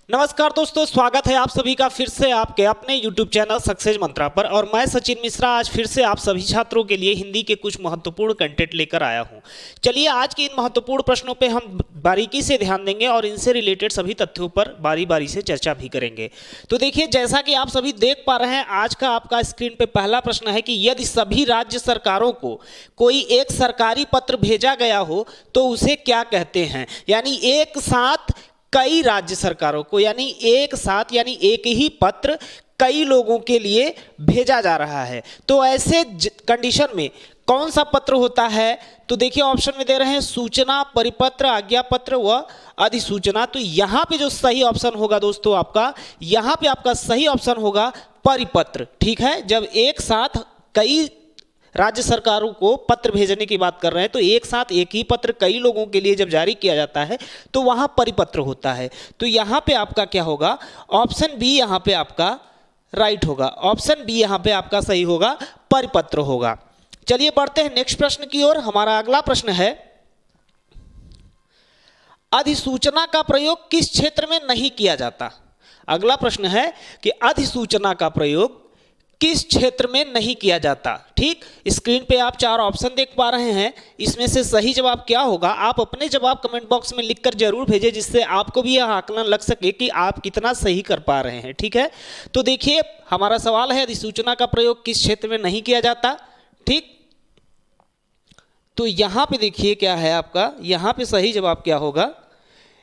नमस्कार दोस्तों, स्वागत है आप सभी का फिर से आपके अपने YouTube चैनल सक्सेस मंत्रा पर। और मैं सचिन मिश्रा आज फिर से आप सभी छात्रों के लिए हिंदी के कुछ महत्वपूर्ण कंटेंट लेकर आया हूं। चलिए आज के इन महत्वपूर्ण प्रश्नों पे हम बारीकी से ध्यान देंगे और इनसे रिलेटेड सभी तथ्यों पर बारी बारी से चर्चा भी करेंगे। तो देखिए, जैसा कि आप सभी देख पा रहे हैं, आज का आपका स्क्रीन पे पहला प्रश्न है कि यदि सभी राज्य सरकारों को कोई एक सरकारी पत्र भेजा गया हो तो उसे क्या कहते हैं। यानी एक साथ कई राज्य सरकारों को, यानी एक साथ यानी एक ही पत्र कई लोगों के लिए भेजा जा रहा है, तो ऐसे कंडीशन में कौन सा पत्र होता है। तो देखिए ऑप्शन में दे रहे हैं सूचना, परिपत्र, आज्ञा पत्र व अधिसूचना। तो यहां पे जो सही ऑप्शन होगा दोस्तों आपका, यहां पे आपका सही ऑप्शन होगा परिपत्र। ठीक है, जब एक साथ कई राज्य सरकारों को पत्र भेजने की बात कर रहे हैं तो एक साथ एक ही पत्र कई लोगों के लिए जब जारी किया जाता है तो वहां परिपत्र होता है। तो यहां पे आपका क्या होगा, ऑप्शन बी यहां पे आपका राइट होगा। ऑप्शन बी यहां पे आपका सही होगा, परिपत्र होगा। चलिए बढ़ते हैं नेक्स्ट प्रश्न की ओर। हमारा अगला प्रश्न है, अधिसूचना का प्रयोग किस क्षेत्र में नहीं किया जाता। अगला प्रश्न है कि अधिसूचना का प्रयोग किस क्षेत्र में नहीं किया जाता। ठीक, स्क्रीन पे आप चार ऑप्शन देख पा रहे हैं, इसमें से सही जवाब क्या होगा आप अपने जवाब कमेंट बॉक्स में लिखकर जरूर भेजें, जिससे आपको भी यह आकलन लग सके कि आप कितना सही कर पा रहे हैं। ठीक है, तो देखिए हमारा सवाल है अधिसूचना का प्रयोग किस क्षेत्र में नहीं किया जाता। ठीक, तो यहां पे देखिए क्या है आपका, यहां पे सही जवाब क्या होगा,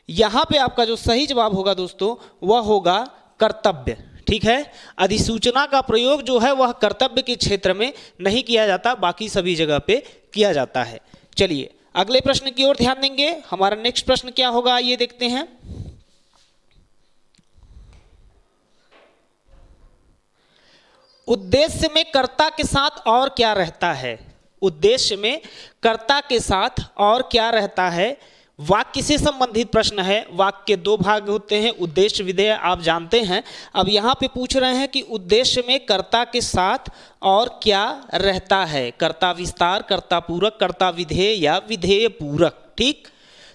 यहां पे आपका जो सही जवाब होगा दोस्तों वह होगा कर्तव्य। ठीक है, अधिसूचना का प्रयोग जो है वह कर्तव्य के क्षेत्र में नहीं किया जाता, बाकी सभी जगह पे किया जाता है। चलिए अगले प्रश्न की ओर ध्यान देंगे। हमारा नेक्स्ट प्रश्न क्या होगा ये देखते हैं। उद्देश्य में कर्ता के साथ और क्या रहता है। उद्देश्य में कर्ता के साथ और क्या रहता है, वाक्य से संबंधित प्रश्न है। वाक्य के दो भाग होते हैं, उद्देश्य विधेय आप जानते हैं। अब यहाँ पे पूछ रहे हैं कि उद्देश्य में कर्ता के साथ और क्या रहता है, कर्ता विस्तार, कर्ता पूरक, कर्ता विधेय या विधेय पूरक। ठीक,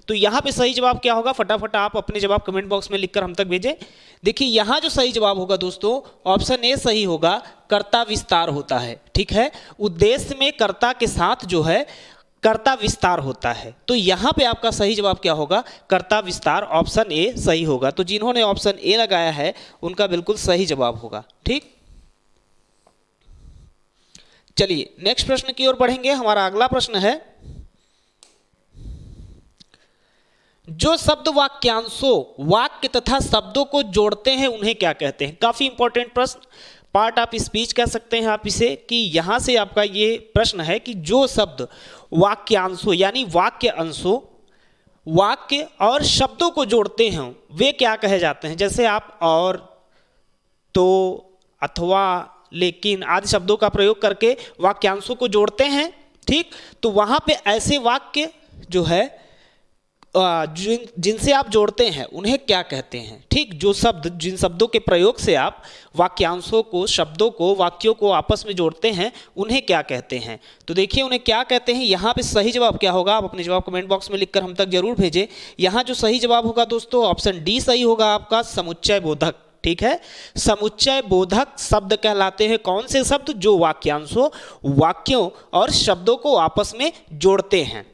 तो यहाँ पे सही जवाब क्या होगा, फटाफट आप अपने जवाब कमेंट बॉक्स में लिखकर हम तक भेजें। देखिए यहाँ जो सही जवाब होगा दोस्तों, ऑप्शन ए सही होगा, कर्ता विस्तार होता है। ठीक है, उद्देश्य में कर्ता के साथ जो है कर्ता विस्तार होता है। तो यहां पे आपका सही जवाब क्या होगा, कर्ता विस्तार। ऑप्शन ए सही होगा। तो जिन्होंने ऑप्शन ए लगाया है उनका बिल्कुल सही जवाब होगा। ठीक, चलिए नेक्स्ट प्रश्न की ओर बढ़ेंगे। हमारा अगला प्रश्न है, जो शब्द वाक्यांशों, वाक्य तथा शब्दों को जोड़ते हैं उन्हें क्या कहते हैं। काफी इंपॉर्टेंट प्रश्न, पार्ट ऑफ स्पीच कह सकते हैं आप इसे, कि यहां से आपका ये प्रश्न है कि जो शब्द वाक्यांशों यानी वाक्य अंशों, वाक्य और शब्दों को जोड़ते हैं वे क्या कहे जाते हैं। जैसे आप और, तो, अथवा, लेकिन आदि शब्दों का प्रयोग करके वाक्यांशों को जोड़ते हैं। ठीक, तो वहां पे ऐसे वाक्य जो है जिनसे आप जोड़ते हैं उन्हें क्या कहते हैं। ठीक, जो शब्द, जिन शब्दों के प्रयोग से आप वाक्यांशों को, शब्दों को, वाक्यों को आपस में जोड़ते हैं उन्हें क्या कहते हैं। तो देखिए उन्हें क्या कहते हैं, यहाँ पे सही जवाब क्या होगा आप अपने जवाब कमेंट बॉक्स में लिखकर हम तक जरूर भेजें। यहाँ जो सही जवाब होगा दोस्तों, ऑप्शन डी सही होगा आपका, समुच्चय बोधक। ठीक है, समुच्चय बोधक शब्द कहलाते हैं कौन से शब्द, जो वाक्यांशों, वाक्यों और शब्दों को आपस में जोड़ते हैं।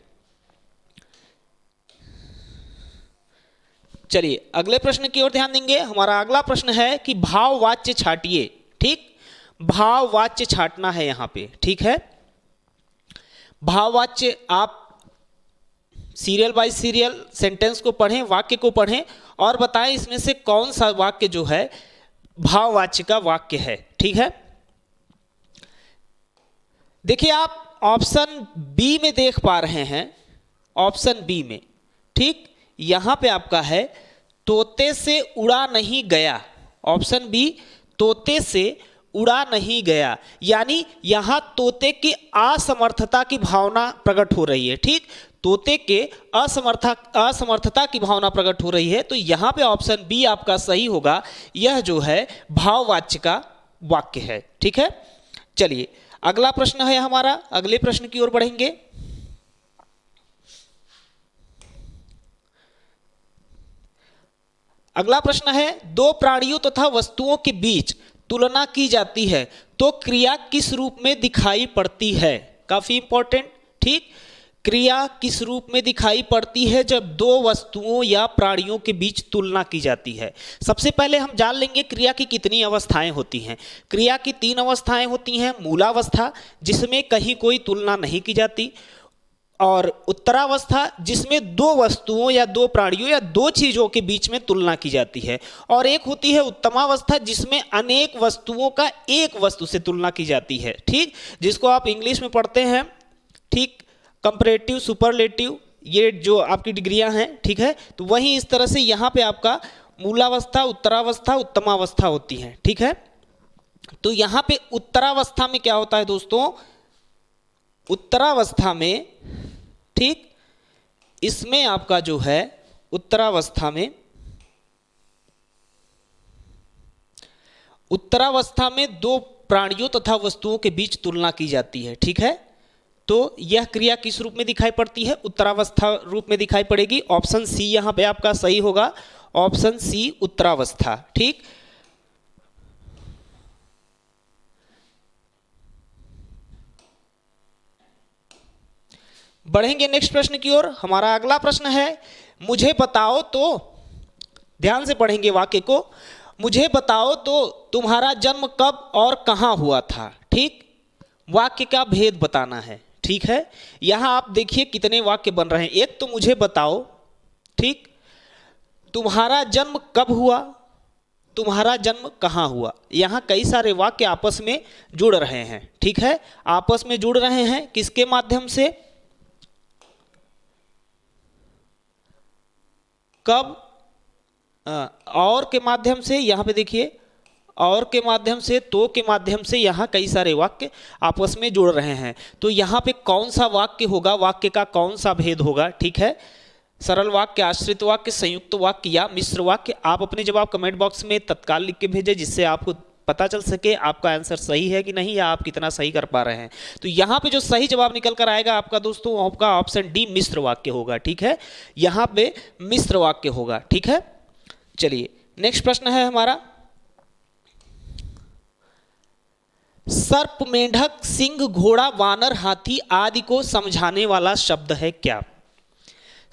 चलिए अगले प्रश्न की ओर ध्यान देंगे। हमारा अगला प्रश्न है कि भाववाच्य छाटिए। ठीक, भाववाच्य छाटना है यहां पे। ठीक है, भाववाच्य आप सीरियल बाय सीरियल सेंटेंस को पढ़ें, वाक्य को पढ़ें और बताएं इसमें से कौन सा वाक्य जो है भाववाच्य का वाक्य है। ठीक है, देखिए आप ऑप्शन बी में देख पा रहे हैं, ऑप्शन बी में। ठीक, यहां पे आपका है तोते से उड़ा नहीं गया। ऑप्शन बी, तोते से उड़ा नहीं गया, यानी यहां तोते की असमर्थता की भावना प्रकट हो रही है। ठीक, तोते के असमर्थता की भावना प्रकट हो रही है। तो यहां पे ऑप्शन बी आपका सही होगा, यह जो है भाववाच्य का वाक्य है। ठीक है, चलिए अगला प्रश्न है हमारा, अगले प्रश्न की ओर बढ़ेंगे। अगला प्रश्न है, दो प्राणियों तथा वस्तुओं के बीच तुलना की जाती है तो क्रिया किस रूप में दिखाई पड़ती है? काफी इंपॉर्टेंट। ठीक, क्रिया किस रूप में दिखाई पड़ती है जब दो वस्तुओं या प्राणियों के बीच तुलना की जाती है? सबसे पहले हम जान लेंगे क्रिया की कितनी अवस्थाएं होती हैं। क्रिया की 3 अवस्थाएं होती हैं। मूलावस्था, जिसमें कहीं कोई तुलना नहीं की जाती, और उत्तरावस्था, जिसमें दो वस्तुओं या दो प्राणियों या दो चीजों के बीच में तुलना की जाती है, और एक होती है उत्तमावस्था, जिसमें अनेक वस्तुओं का एक वस्तु से तुलना की जाती है। ठीक, जिसको आप इंग्लिश में पढ़ते हैं, ठीक, कंपैरेटिव, सुपरलेटिव, ये जो आपकी डिग्रियां हैं। ठीक है, तो वहीं इस तरह से यहाँ पे आपका मूलावस्था, उत्तरावस्था, उत्तमावस्था होती है। ठीक है, तो यहाँ पे उत्तरावस्था में क्या होता है दोस्तों? उत्तरावस्था में, ठीक, इसमें आपका जो है उत्तरावस्था में दो प्राणियों तथा वस्तुओं के बीच तुलना की जाती है। ठीक है, तो यह क्रिया किस रूप में दिखाई पड़ती है? उत्तरावस्था रूप में दिखाई पड़ेगी। ऑप्शन सी यहां पे आपका सही होगा, ऑप्शन सी उत्तरावस्था। ठीक, बढ़ेंगे नेक्स्ट प्रश्न की ओर। हमारा अगला प्रश्न है, मुझे बताओ तो, ध्यान से पढ़ेंगे वाक्य को, मुझे बताओ तो तुम्हारा जन्म कब और कहां हुआ था? ठीक, वाक्य का भेद बताना है। ठीक है, यहां आप देखिए कितने वाक्य बन रहे हैं। एक तो मुझे बताओ, ठीक, तुम्हारा जन्म कब हुआ, तुम्हारा जन्म कहां हुआ। यहां कई सारे वाक्य आपस में जुड़ रहे हैं। ठीक है, आपस में जुड़ रहे हैं किसके माध्यम से? कब, और के माध्यम से। यहां पे देखिए, और के माध्यम से, तो के माध्यम से, यहां कई सारे वाक्य आपस में जुड़ रहे हैं। तो यहां पे कौन सा वाक्य होगा, वाक्य का कौन सा भेद होगा? ठीक है, सरल वाक्य, आश्रित वाक्य, संयुक्त वाक्य या मिश्र वाक्य? आप अपने जवाब कमेंट बॉक्स में तत्काल लिख के भेजें, जिससे आपको पता चल सके आपका आंसर सही है कि नहीं, या आप कितना सही कर पा रहे हैं। तो यहां पे जो सही जवाब निकल कर आएगा आपका दोस्तों, आपका ऑप्शन डी मिश्र वाक्य होगा। ठीक है, यहां पे मिश्र वाक्य होगा। ठीक है, चलिए नेक्स्ट प्रश्न है हमारा, सर्प, मेंढक, सिंह, घोड़ा, वानर, हाथी आदि को समझाने वाला शब्द है क्या?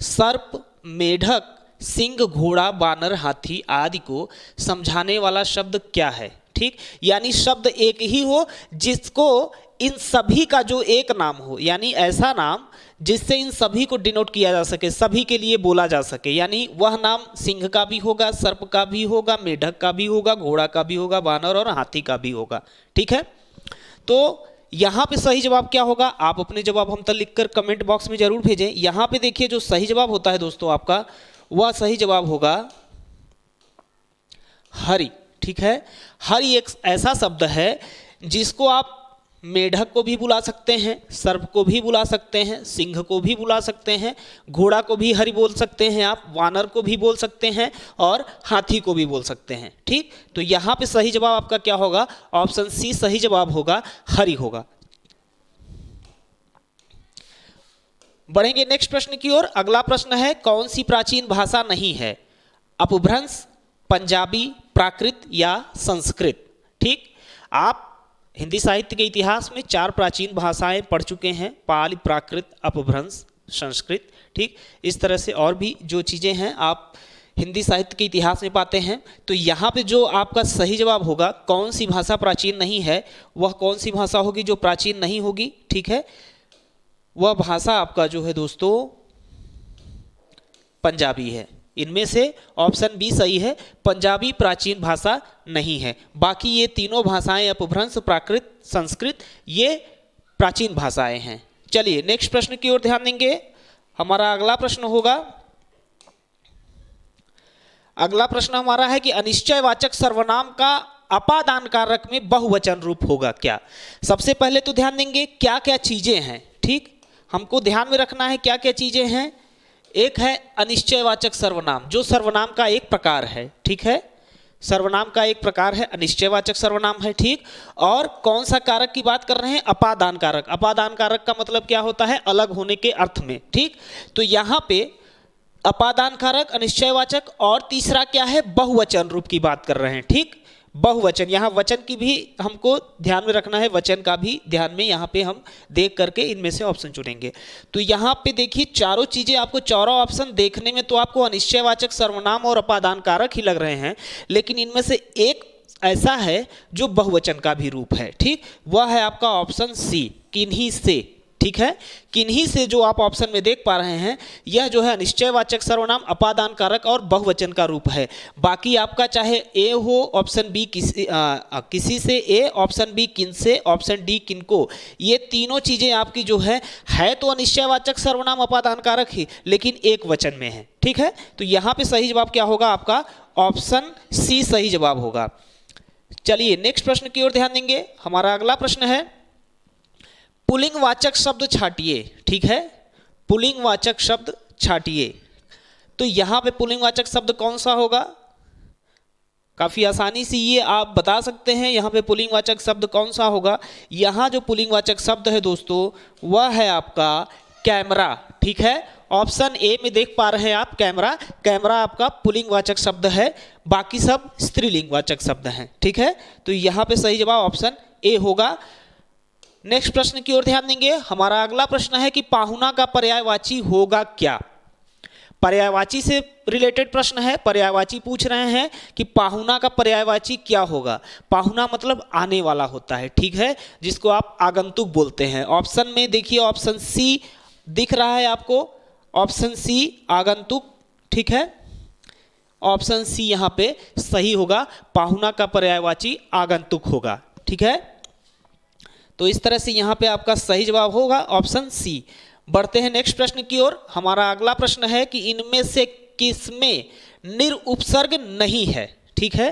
सर्प, मेंढक, सिंह, घोड़ा, वानर, हाथी आदि को समझाने वाला शब्द क्या है? ठीक, यानी शब्द एक ही हो जिसको इन सभी का जो एक नाम हो, यानी ऐसा नाम जिससे इन सभी को डिनोट किया जा सके, सभी के लिए बोला जा सके। यानी वह नाम सिंह का भी होगा, सर्प का भी होगा, मेढक का भी होगा, घोड़ा का भी होगा, वानर और हाथी का भी होगा। ठीक है, तो यहां पे सही जवाब क्या होगा? आप अपने जवाब हम तक लिखकर कमेंट बॉक्स में जरूर भेजें। यहां पे देखिए जो सही जवाब होता है दोस्तों आपका, वह सही जवाब होगा हरि। ठीक है, हरि एक ऐसा शब्द है जिसको आप मेढक को भी बुला सकते हैं, सर्प को भी बुला सकते हैं, सिंह को भी बुला सकते हैं, घोड़ा को भी हरि बोल सकते हैं आप, वानर को भी बोल सकते हैं और हाथी को भी बोल सकते हैं। ठीक, तो यहाँ पे सही जवाब आपका क्या होगा? ऑप्शन सी सही जवाब होगा, हरि होगा। बढ़ेंगे नेक्स्ट प्रश्न की ओर। अगला प्रश्न है, कौन सी प्राचीन भाषा नहीं है? अपभ्रंश, पंजाबी, प्राकृत या संस्कृत? ठीक, आप हिंदी साहित्य के इतिहास में 4 प्राचीन भाषाएं पढ़ चुके हैं, पाली, प्राकृत, अपभ्रंश, संस्कृत। ठीक, इस तरह से और भी जो चीज़ें हैं आप हिंदी साहित्य के इतिहास में पाते हैं। तो यहाँ पे जो आपका सही जवाब होगा, कौन सी भाषा प्राचीन नहीं है, वह कौन सी भाषा होगी जो प्राचीन नहीं होगी? ठीक है, वह भाषा आपका जो है दोस्तों पंजाबी है। इनमें से ऑप्शन बी सही है, पंजाबी प्राचीन भाषा नहीं है। बाकी ये तीनों भाषाएं, अपभ्रंश, प्राकृत, संस्कृत, ये प्राचीन भाषाएं हैं। चलिए नेक्स्ट प्रश्न की ओर ध्यान देंगे। हमारा अगला प्रश्न होगा, अगला प्रश्न हमारा है कि अनिश्चयवाचक सर्वनाम का अपादान कारक में बहुवचन रूप होगा क्या? सबसे पहले तो ध्यान देंगे क्या क्या चीजें हैं। ठीक, हमको ध्यान में रखना है क्या क्या चीजें हैं। एक है अनिश्चयवाचक सर्वनाम, जो सर्वनाम का एक प्रकार है। ठीक है, सर्वनाम का एक प्रकार है, अनिश्चयवाचक सर्वनाम है। ठीक, और कौन सा कारक की बात कर रहे हैं? अपादान कारक। अपादान कारक का मतलब क्या होता है? अलग होने के अर्थ में। ठीक, तो यहाँ पे अपादान कारक, अनिश्चयवाचक, और तीसरा क्या है, बहुवचन रूप की बात कर रहे हैं। ठीक, बहुवचन, यहाँ वचन की भी हमको ध्यान में रखना है, वचन का भी ध्यान में यहाँ पे हम देख करके इनमें से ऑप्शन चुनेंगे। तो यहाँ पे देखिए चारों चीजें आपको, चारों ऑप्शन देखने में तो आपको अनिश्चयवाचक, सर्वनाम और अपादान कारक ही लग रहे हैं, लेकिन इनमें से एक ऐसा है जो बहुवचन का भी रूप है। ठीक, वह है आपका ऑप्शन सी, किन्हीं से। ठीक है, किन्हीं से जो आप ऑप्शन में देख पा रहे हैं, यह जो है निश्चयवाचक, सर्वनाम, अपादान कारक और बहुवचन का रूप है। बाकी आपका चाहे ए हो, ऑप्शन बी किसी से, ए, ऑप्शन बी किन से, ऑप्शन डी किनको, ये तीनों चीजें आपकी जो है तो अनिश्चयवाचक, सर्वनाम, अपादान कारक ही, लेकिन एक वचन में है। ठीक है, तो यहाँ पे सही जवाब क्या होगा आपका, ऑप्शन सी सही जवाब होगा। चलिए नेक्स्ट प्रश्न की ओर ध्यान देंगे। हमारा अगला प्रश्न है, पुल्लिंगवाचक शब्द छांटिए। ठीक है, पुल्लिंगवाचक शब्द छांटिए। तो यहां पे पुल्लिंगवाचक शब्द कौन सा होगा, काफी आसानी से ये आप बता सकते हैं। यहां पे पुल्लिंगवाचक शब्द कौन सा होगा, यहां जो पुल्लिंगवाचक शब्द है दोस्तों, वह है आपका कैमरा। ठीक है, ऑप्शन ए में देख पा रहे हैं आप, कैमरा, कैमरा आपका पुल्लिंगवाचक शब्द है, बाकी सब स्त्रीलिंगवाचक शब्द हैं। ठीक है, तो यहां पे सही जवाब ऑप्शन ए होगा। नेक्स्ट प्रश्न की ओर ध्यान देंगे। हमारा अगला प्रश्न है कि पाहुना का पर्यायवाची होगा क्या। पर्यायवाची से रिलेटेड प्रश्न है। पर्यायवाची पूछ रहे हैं कि पाहुना का पर्यायवाची क्या होगा। पाहुना मतलब आने वाला होता है। ठीक है, जिसको आप आगंतुक बोलते हैं। ऑप्शन में देखिए, ऑप्शन सी दिख रहा है आपको, ऑप्शन सी आगंतुक। ठीक है, ऑप्शन सी यहां पे सही होगा, पाहुना का पर्यायवाची आगंतुक होगा। ठीक है, तो इस तरह से यहां पे आपका सही जवाब होगा ऑप्शन सी। बढ़ते हैं नेक्स्ट प्रश्न की ओर। हमारा अगला प्रश्न है कि इनमें से किसमें निरुपसर्ग नहीं है। ठीक है,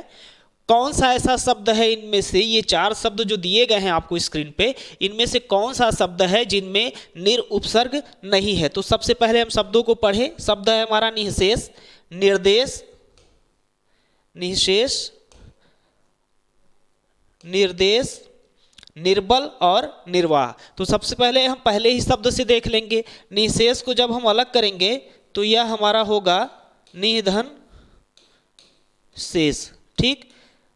कौन सा ऐसा शब्द है इनमें से, ये चार शब्द जो दिए गए हैं आपको स्क्रीन पे, इनमें से कौन सा शब्द है जिनमें निरुपसर्ग नहीं है। तो सबसे पहले हम शब्दों को पढ़े। शब्द है हमारा निःशेष, निर्देश, निःशेष, निर्देश, निर्बल और निर्वाह। तो सबसे पहले हम पहले ही शब्द से देख लेंगे। निःशेष को जब हम अलग करेंगे तो यह हमारा होगा निधन शेष। ठीक,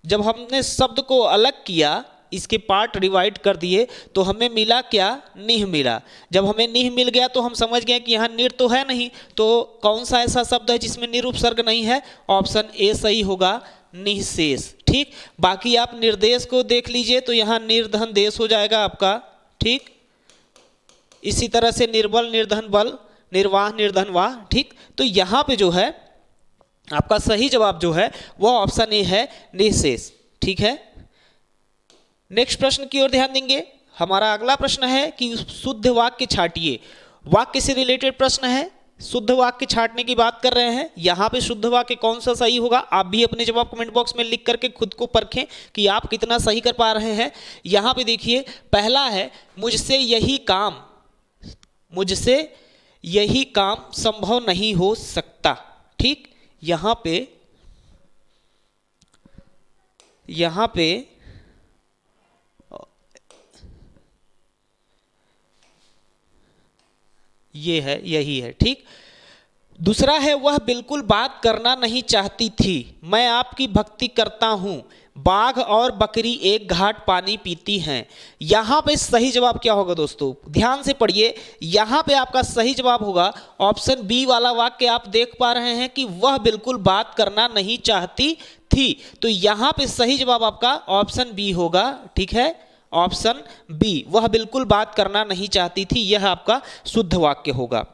जब हमने शब्द को अलग किया, इसके पार्ट डिवाइड कर दिए, तो हमें मिला क्या, निह मिला। जब हमें निह मिल गया तो हम समझ गए कि यहाँ निर तो है नहीं, तो कौन सा ऐसा शब्द है जिसमें निरुपसर्ग नहीं है, ऑप्शन ए सही होगा, निःशेष। ठीक, बाकी आप निर्देश को देख लीजिए तो यहाँ निर्धन देश हो जाएगा आपका। ठीक, इसी तरह से निर्बल, निर्धन बल, निर्वाह, निर्धन वाह। ठीक, तो यहाँ पे जो है आपका सही जवाब जो है वह ऑप्शन ए है, निःशेष। ठीक है, नेक्स्ट प्रश्न की ओर ध्यान देंगे। हमारा अगला प्रश्न है कि शुद्ध वाक्य छांटिए। वाक्य से रिलेटेड प्रश्न है, शुद्ध वाक्य छांटने की बात कर रहे हैं। यहाँ पे शुद्ध वाक्य कौन सा सही होगा, आप भी अपने जवाब कमेंट बॉक्स में लिख करके खुद को परखें कि आप कितना सही कर पा रहे हैं। यहाँ पे देखिए, पहला है मुझसे यही काम संभव नहीं हो सकता। ठीक, यहाँ पे ये है, यही है। ठीक, दूसरा है वह बिल्कुल बात करना नहीं चाहती थी, मैं आपकी भक्ति करता हूं, बाघ और बकरी एक घाट पानी पीती हैं। यहां पे सही जवाब क्या होगा दोस्तों, ध्यान से पढ़िए। यहां पे आपका सही जवाब होगा ऑप्शन बी वाला वाक्य। आप देख पा रहे हैं कि वह बिल्कुल बात करना नहीं चाहती थी, तो यहां पे सही जवाब आपका ऑप्शन बी होगा। ठीक है, ऑप्शन बी, वह बिल्कुल बात करना नहीं चाहती थी, यह आपका शुद्ध वाक्य होगा।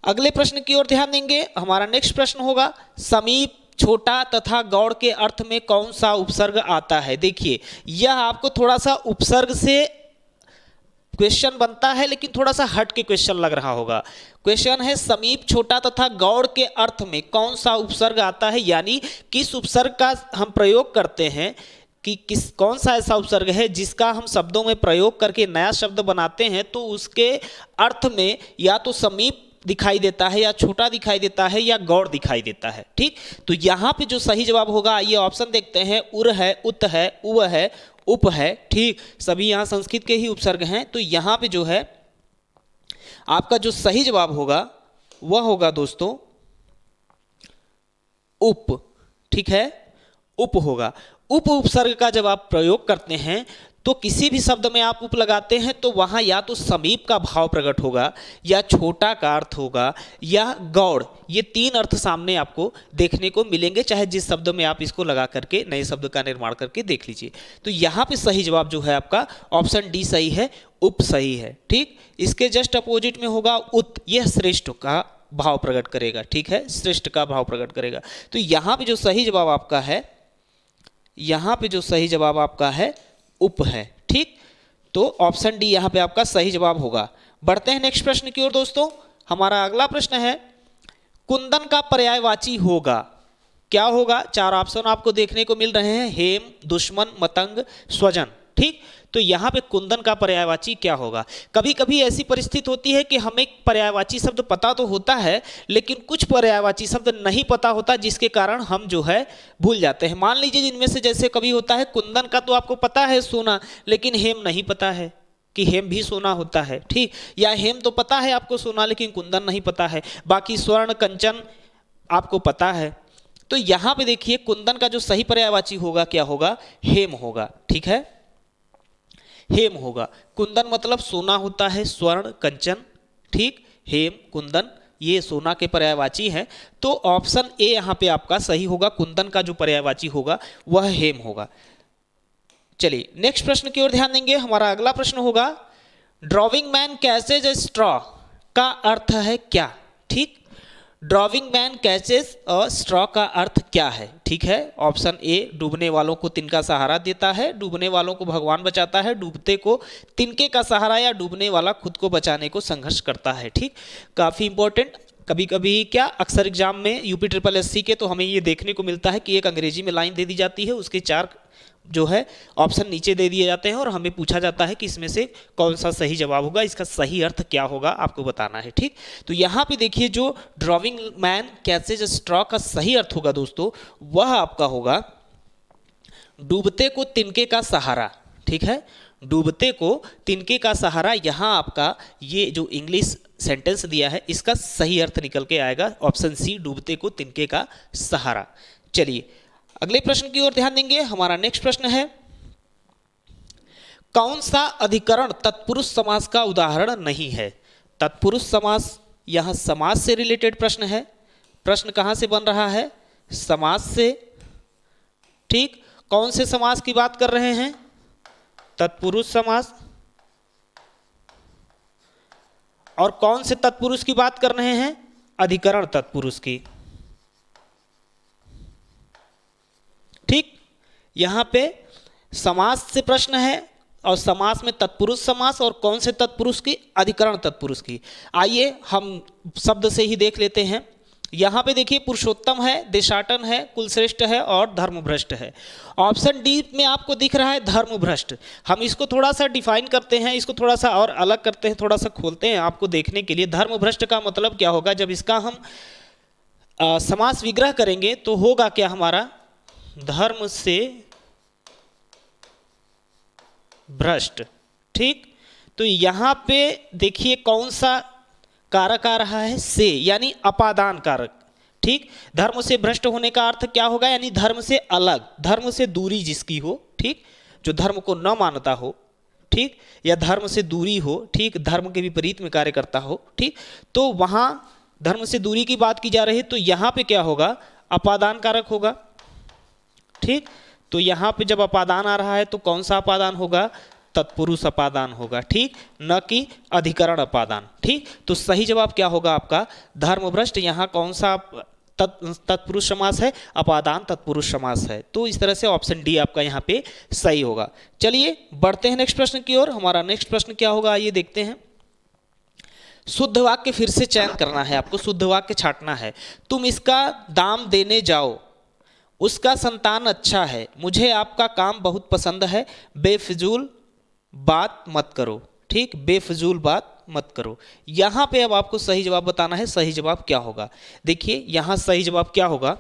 अगले प्रश्न की ओर ध्यान देंगे। हमारा नेक्स्ट प्रश्न होगा, समीप, छोटा तथा गौड़ के अर्थ में कौन सा उपसर्ग आता है। देखिए, यह आपको थोड़ा सा उपसर्ग से क्वेश्चन बनता है, लेकिन थोड़ा सा हट के क्वेश्चन लग रहा होगा। क्वेश्चन है समीप, छोटा तथा गौड़ के अर्थ में कौन सा उपसर्ग आता है, यानी किस उपसर्ग का हम प्रयोग करते हैं, कि कौन सा ऐसा उपसर्ग है जिसका हम शब्दों में प्रयोग करके नया शब्द बनाते हैं तो उसके अर्थ में या तो समीप दिखाई देता है, या छोटा दिखाई देता है, या गौड़ दिखाई देता है। ठीक, तो यहाँ पे जो सही जवाब होगा, ये ऑप्शन देखते हैं, उर है, उत है, उव है, उप है। ठीक, सभी यहाँ संस्कृत के ही उपसर्ग हैं। तो यहाँ पे जो है आपका जो सही जवाब होगा वह होगा दोस्तों उप। ठीक है, उप होगा। उप उपसर्ग का जब आप प्रयोग करते हैं तो किसी भी शब्द में आप उप लगाते हैं तो वहां या तो समीप का भाव प्रकट होगा, या छोटा का अर्थ होगा, या गौड़। ये तीन अर्थ सामने आपको देखने को मिलेंगे, चाहे जिस शब्द में आप इसको लगा करके नए शब्द का निर्माण करके देख लीजिए। तो यहाँ पे सही जवाब जो है आपका ऑप्शन डी सही है, उप सही है। ठीक, इसके जस्ट अपोजिट में होगा उत, यह श्रेष्ठ का भाव प्रकट करेगा। ठीक है, श्रेष्ठ का भाव प्रकट करेगा। तो यहाँ पे जो सही जवाब आपका है, यहाँ पे जो सही जवाब आपका है उप है। ठीक, तो ऑप्शन डी यहाँ पे आपका सही जवाब होगा। बढ़ते हैं नेक्स्ट प्रश्न की ओर दोस्तों। हमारा अगला प्रश्न है कुंदन का पर्यायवाची होगा, क्या होगा? चार ऑप्शन आपको देखने को मिल रहे हैं, हेम, दुश्मन, मतंग, स्वजन। ठीक, तो यहाँ पे कुंदन का पर्यायवाची क्या होगा? कभी कभी ऐसी परिस्थिति होती है कि हमें पर्यायवाची शब्द पता तो होता है, लेकिन कुछ पर्यायवाची शब्द नहीं पता होता, जिसके कारण हम जो है भूल जाते हैं। मान लीजिए इनमें से जैसे कभी होता है कुंदन का तो आपको पता है सोना, लेकिन हेम नहीं पता है कि हेम भी सोना होता है। ठीक, या हेम तो पता है आपको सोना, लेकिन कुंदन नहीं पता है। बाकी स्वर्ण, कंचन आपको पता है। तो यहाँ पे देखिए कुंदन का जो सही पर्यायवाची होगा क्या होगा? हेम होगा। ठीक है, हेम होगा। कुंदन मतलब सोना होता है, स्वर्ण, कंचन। ठीक, हेम, कुंदन ये सोना के पर्यायवाची हैं। तो ऑप्शन ए यहाँ पे आपका सही होगा, कुंदन का जो पर्यायवाची होगा वह हेम होगा। चलिए नेक्स्ट प्रश्न की ओर ध्यान देंगे। हमारा अगला प्रश्न होगा ड्रॉविंग मैन कैचेज ए स्ट्रॉ का अर्थ है क्या? ठीक, drawing man catches a straw का अर्थ क्या है? ठीक है, ऑप्शन ए डूबने वालों को तिनका सहारा देता है, डूबने वालों को भगवान बचाता है, डूबते को तिनके का सहारा, या डूबने वाला खुद को बचाने को संघर्ष करता है। ठीक, काफ़ी इंपॉर्टेंट। कभी कभी क्या अक्सर एग्जाम में यूपी ट्रिपल एससी के तो हमें ये देखने को मिलता है कि एक अंग्रेजी में लाइन दे दी जाती है, उसके चार जो है ऑप्शन नीचे दे दिए जाते हैं और हमें पूछा जाता है कि इसमें से कौन सा सही जवाब होगा, इसका सही अर्थ क्या होगा, आपको बताना है। ठीक, तो यहाँ पे देखिए जो ड्रॉविंग मैन कैचेज स्ट्रॉ का सही अर्थ होगा दोस्तों, वह आपका होगा डूबते को तिनके का सहारा। ठीक है, डूबते को तिनके का सहारा। यहाँ आपका ये जो इंग्लिश सेंटेंस दिया है इसका सही अर्थ निकल के आएगा ऑप्शन सी, डूबते को तिनके का सहारा। चलिए अगले प्रश्न की ओर ध्यान देंगे। हमारा नेक्स्ट प्रश्न है कौन सा अधिकरण तत्पुरुष समास का उदाहरण नहीं है? तत्पुरुष समास यहां समास से रिलेटेड प्रश्न है। प्रश्न कहां से बन रहा है? समास से। ठीक, कौन से समास की बात कर रहे हैं? तत्पुरुष समास। और कौन से तत्पुरुष की बात कर रहे हैं? अधिकरण तत्पुरुष की। ठीक, यहां पे समास से प्रश्न है और समास में तत्पुरुष समास और कौन से तत्पुरुष की? अधिकरण तत्पुरुष की। आइए हम शब्द से ही देख लेते हैं। यहां पे देखिए पुरुषोत्तम है, देशाटन है, कुलश्रेष्ठ है और धर्मभ्रष्ट है। ऑप्शन डी में आपको दिख रहा है धर्मभ्रष्ट। हम इसको थोड़ा सा डिफाइन करते हैं, इसको थोड़ा सा और अलग करते हैं, थोड़ा सा खोलते हैं आपको देखने के लिए। धर्मभ्रष्ट का मतलब क्या होगा? जब इसका हम समास विग्रह करेंगे तो होगा क्या हमारा? धर्म से भ्रष्ट। ठीक, तो यहां पे देखिए कौन सा कारक आ रहा है? से, यानी अपादान कारक। ठीक, धर्म से भ्रष्ट होने का अर्थ क्या होगा? यानी धर्म से अलग, धर्म से दूरी जिसकी हो। ठीक, जो धर्म को न मानता हो। ठीक, या धर्म से दूरी हो। ठीक, धर्म के विपरीत में कार्य करता हो। ठीक, तो वहां धर्म से दूरी की बात की जा रही है, तो यहां पे क्या होगा? अपादान कारक होगा। ठीक, तो यहां पे जब अपादान आ रहा है तो कौन सा अपादान होगा? तत्पुरुष अपादान होगा। ठीक, न कि अधिकरण अपादान। ठीक, तो सही जवाब क्या होगा आपका? धर्मभ्रष्ट। यहां कौन सा तत्पुरुष समास है? अपादान तत्पुरुष समास है। तो इस तरह से ऑप्शन डी आपका यहाँ पे सही होगा। चलिए बढ़ते हैं नेक्स्ट प्रश्न की ओर। हमारा नेक्स्ट प्रश्न क्या होगा आइए देखते हैं। शुद्ध वाक्य फिर से चयन करना है आपको, शुद्ध वाक्य छांटना है। तुम इसका दाम देने जाओ, उसका संतान अच्छा है, मुझे आपका काम बहुत पसंद है, बेफिजूल बात मत करो। ठीक, बेफिजूल बात मत करो। यहां पे अब आपको सही जवाब बताना है। सही जवाब क्या होगा? देखिए यहां सही जवाब क्या होगा?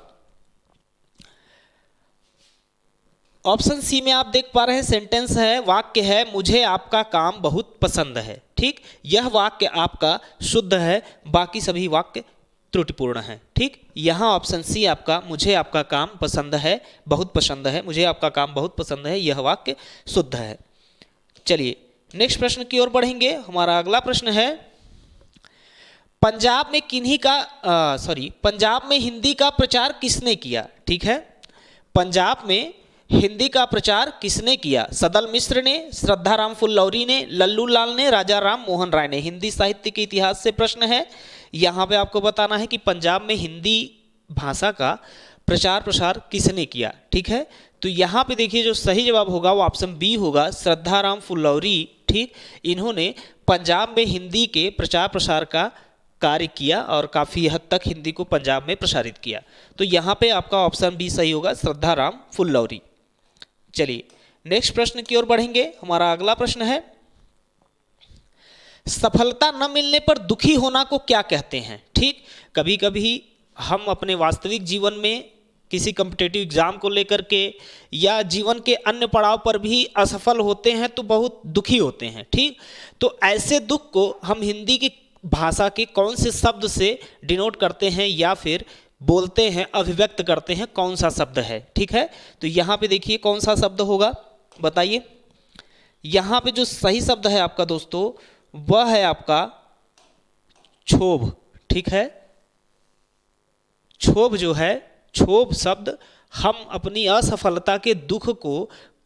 ऑप्शन सी में आप देख पा रहे हैं सेंटेंस है, वाक्य है मुझे आपका काम बहुत पसंद है। ठीक, यह वाक्य आपका शुद्ध है, बाकी सभी वाक्य त्रुटिपूर्ण है। ठीक, यहाँ ऑप्शन सी आपका मुझे आपका काम पसंद है, बहुत पसंद है, मुझे आपका काम बहुत पसंद है, यह वाक्य शुद्ध है। चलिए नेक्स्ट प्रश्न की ओर बढ़ेंगे। हमारा अगला प्रश्न है, पंजाब में हिंदी का प्रचार किसने किया? ठीक है, पंजाब में हिंदी का प्रचार किसने किया? सदल मिश्र ने, श्रद्धाराम फुल्लौरी ने, लल्लू लाल ने, राजा राम मोहन राय ने। हिंदी साहित्य के इतिहास से प्रश्न है। यहाँ पे आपको बताना है कि पंजाब में हिंदी भाषा का प्रचार प्रसार किसने किया। ठीक है, तो यहाँ पे देखिए जो सही जवाब होगा वो ऑप्शन बी होगा, श्रद्धाराम फुल्लौरी। ठीक, इन्होंने पंजाब में हिंदी के प्रचार प्रसार का कार्य किया और काफ़ी हद तक हिंदी को पंजाब में प्रसारित किया। तो यहाँ पे आपका ऑप्शन बी सही होगा, श्रद्धाराम फुल्लौरी। चलिए नेक्स्ट प्रश्न की ओर बढ़ेंगे। हमारा अगला प्रश्न है, सफलता न मिलने पर दुखी होना को क्या कहते हैं? ठीक, कभी कभी हम अपने वास्तविक जीवन में किसी कॉम्पिटिटिव एग्जाम को लेकर के या जीवन के अन्य पड़ाव पर भी असफल होते हैं तो बहुत दुखी होते हैं। ठीक, तो ऐसे दुख को हम हिंदी की भाषा के कौन से शब्द से डिनोट करते हैं या फिर बोलते हैं, अभिव्यक्त करते हैं, कौन सा शब्द है? ठीक है, तो यहाँ पे देखिए कौन सा शब्द होगा, बताइए। यहाँ पे जो सही शब्द है आपका दोस्तों वह है आपका क्षोभ। ठीक है, क्षोभ जो है, क्षोभ शब्द हम अपनी असफलता के दुख को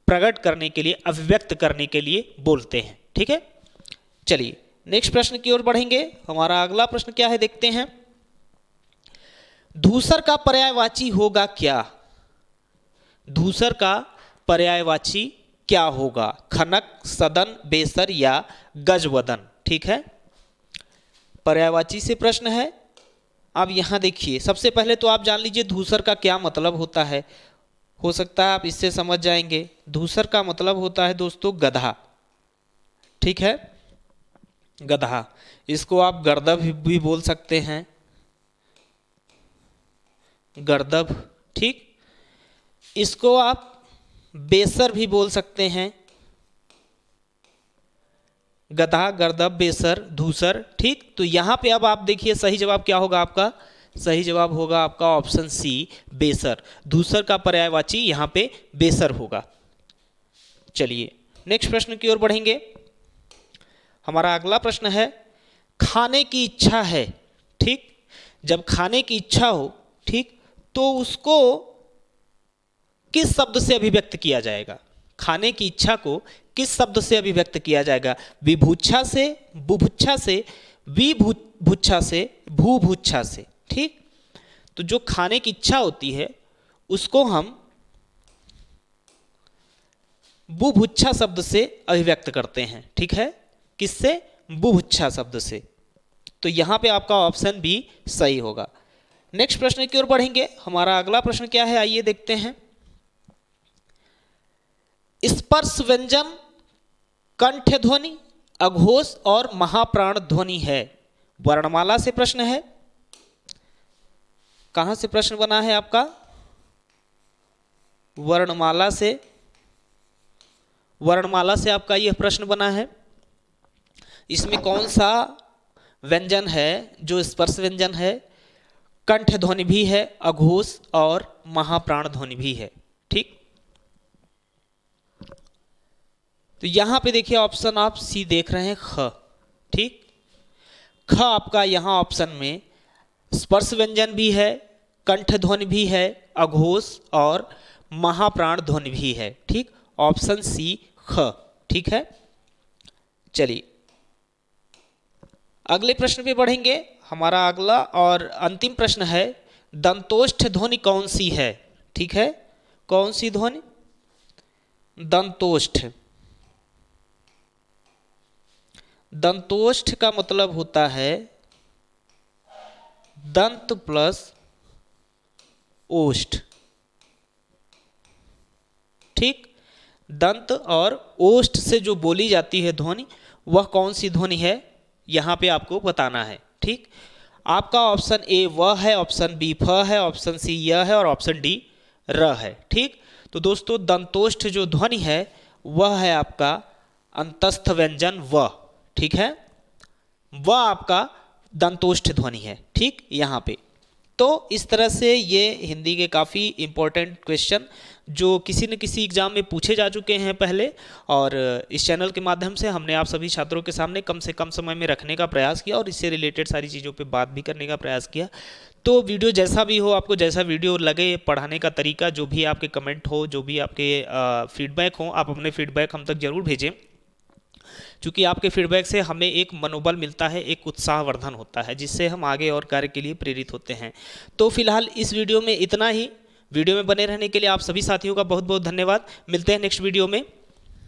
प्रकट करने के लिए, अभिव्यक्त करने के लिए बोलते हैं। ठीक है, चलिए नेक्स्ट प्रश्न की ओर बढ़ेंगे। हमारा अगला प्रश्न क्या है देखते हैं, धूसर का पर्यायवाची होगा क्या? धूसर का पर्यायवाची क्या होगा? खनक, सदन, बेसर या गजवदन। ठीक है, पर्यायवाची से प्रश्न है। अब यहां देखिए सबसे पहले तो आप जान लीजिए धूसर का क्या मतलब होता है। हो सकता है आप इससे समझ जाएंगे। धूसर का मतलब होता है दोस्तों गधा। ठीक है, गधा, इसको आप गर्दभ भी बोल सकते हैं, गर्दभ। ठीक, इसको आप बेसर भी बोल सकते हैं, गधा, गर्दभ, बेसर, धूसर। ठीक, तो यहां पे अब आप देखिए सही जवाब क्या होगा आपका? सही जवाब होगा आपका ऑप्शन सी, बेसर। धूसर का पर्यायवाची यहां पे बेसर होगा। चलिए नेक्स्ट प्रश्न की ओर बढ़ेंगे। हमारा अगला प्रश्न है, खाने की इच्छा है। ठीक, जब खाने की इच्छा हो, ठीक, तो उसको किस शब्द से अभिव्यक्त किया जाएगा? खाने की इच्छा को किस शब्द से अभिव्यक्त किया जाएगा? विभुच्छा से, बुभुच्छा से, विभुच्छा से, भूभुच्छा से। ठीक, तो जो खाने की इच्छा होती है उसको हम बुभुच्छा शब्द से अभिव्यक्त करते हैं। ठीक है, किससे? बुभुच्छा शब्द से। तो यहां पे आपका ऑप्शन बी सही होगा। नेक्स्ट प्रश्न की ओर बढ़ेंगे। हमारा अगला प्रश्न क्या है आइए देखते हैं। स्पर्श व्यंजन कंठ ध्वनि, अघोष और महाप्राण ध्वनि है। वर्णमाला से प्रश्न है। कहां से प्रश्न बना है आपका? वर्णमाला से। वर्णमाला से आपका यह प्रश्न बना है। इसमें कौन सा व्यंजन है जो स्पर्श व्यंजन है? कंठ ध्वनि भी है, अघोष और महाप्राण ध्वनि भी है। ठीक, तो यहां पे देखिए ऑप्शन आप सी देख रहे हैं, ख। ठीक, ख आपका यहां ऑप्शन में स्पर्श व्यंजन भी है, कंठ ध्वनि भी है, अघोष और महाप्राण ध्वनि भी है। ठीक, ऑप्शन सी ख। ठीक है, चलिए अगले प्रश्न पे बढ़ेंगे। हमारा अगला और अंतिम प्रश्न है, दंतोष्ठ ध्वनि कौन सी है? ठीक है, कौन सी ध्वनि? दंतोष्ठ। दंतोष्ठ का मतलब होता है दंत प्लस ओष्ठ। ठीक, दंत और ओष्ठ से जो बोली जाती है ध्वनि वह कौन सी ध्वनि है यहां पे आपको बताना है। ठीक, आपका ऑप्शन ए वह है, ऑप्शन बी फ है, ऑप्शन सी यह है और ऑप्शन डी र है। ठीक, तो दोस्तों दंतोष्ठ जो ध्वनि है वह है आपका अंतस्थ व्यंजन व, ठीक है, वह आपका दंतोष्ठ ध्वनि है, ठीक, यहाँ पे। तो इस तरह से ये हिंदी के काफ़ी इम्पोर्टेंट क्वेश्चन जो किसी न किसी एग्ज़ाम में पूछे जा चुके हैं पहले, और इस चैनल के माध्यम से हमने आप सभी छात्रों के सामने कम से कम समय में रखने का प्रयास किया और इससे रिलेटेड सारी चीज़ों पे बात भी करने का प्रयास किया। तो वीडियो जैसा भी हो, आपको जैसा वीडियो लगे, पढ़ाने का तरीका, जो भी आपके कमेंट हो, जो भी आपके फीडबैक हो, आप अपने फीडबैक हम तक ज़रूर भेजें, क्योंकि आपके फीडबैक से हमें एक मनोबल मिलता है, एक उत्साहवर्धन होता है, जिससे हम आगे और कार्य के लिए प्रेरित होते हैं। तो फिलहाल इस वीडियो में इतना ही। वीडियो में बने रहने के लिए आप सभी साथियों का बहुत बहुत धन्यवाद। मिलते हैं नेक्स्ट वीडियो में।